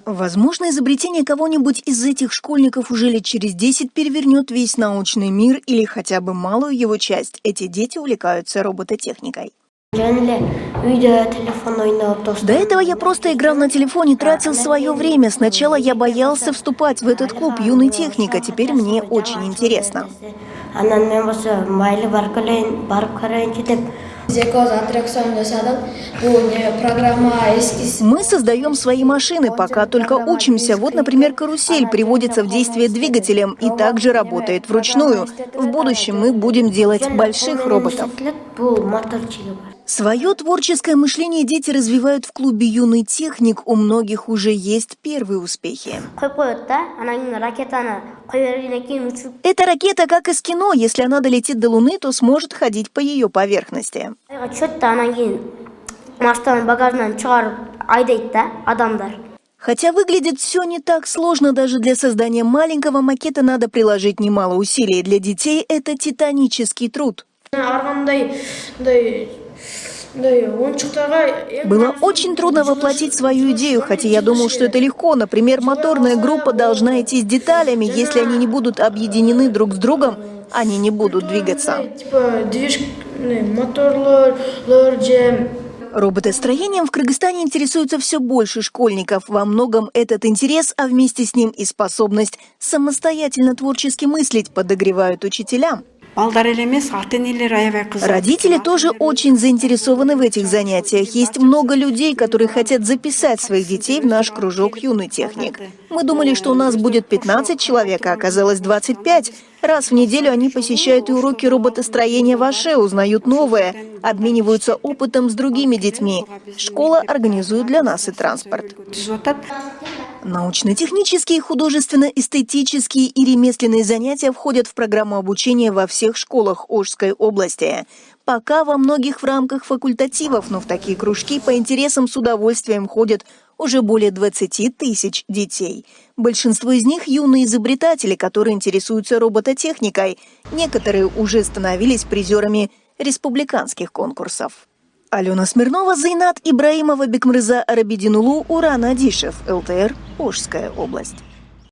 Возможно, изобретение кого-нибудь из этих школьников уже лет через 10 перевернет весь научный мир или хотя бы малую его часть. Эти дети увлекаются робототехникой. До этого я просто играл на телефоне, тратил свое время. Сначала я боялся вступать в этот клуб «Юный техник», а теперь мне очень интересно. Мы создаем свои машины, пока только учимся. Вот, например, карусель приводится в действие двигателем и также работает вручную. В будущем мы будем делать больших роботов. Свое творческое мышление дети развивают в клубе «Юный техник». У многих уже есть первые успехи. Эта ракета как из кино. Если она долетит до Луны, то сможет ходить по ее поверхности. Хотя выглядит все не так сложно, даже для создания маленького макета надо приложить немало усилий. Для детей это титанический труд. Было очень трудно воплотить свою идею, хотя я думал, что это легко. Например, моторная группа должна идти с деталями. Если они не будут объединены друг с другом, они не будут двигаться. Роботостроением в Кыргызстане интересуется все больше школьников. Во многом этот интерес, а вместе с ним и способность самостоятельно творчески мыслить, подогревают учителям. Родители тоже очень заинтересованы в этих занятиях. Есть много людей, которые хотят записать своих детей в наш кружок «Юный техник». Мы думали, что у нас будет 15 человек, а оказалось 25. Раз в неделю они посещают и уроки роботостроения в АШЭ, узнают новое, обмениваются опытом с другими детьми. Школа организует для нас и транспорт. Научно-технические, художественно-эстетические и ремесленные занятия входят в программу обучения во всех школах Ошской области. Пока во многих в рамках факультативов, но в такие кружки по интересам с удовольствием ходят уже более 20 тысяч детей. Большинство из них – юные изобретатели, которые интересуются робототехникой. Некоторые уже становились призерами республиканских конкурсов. Алена Смирнова, Зайнат Ибраимова, Бекмырза Арабединулу, Уран Адишев, ЛТР, Ошская область.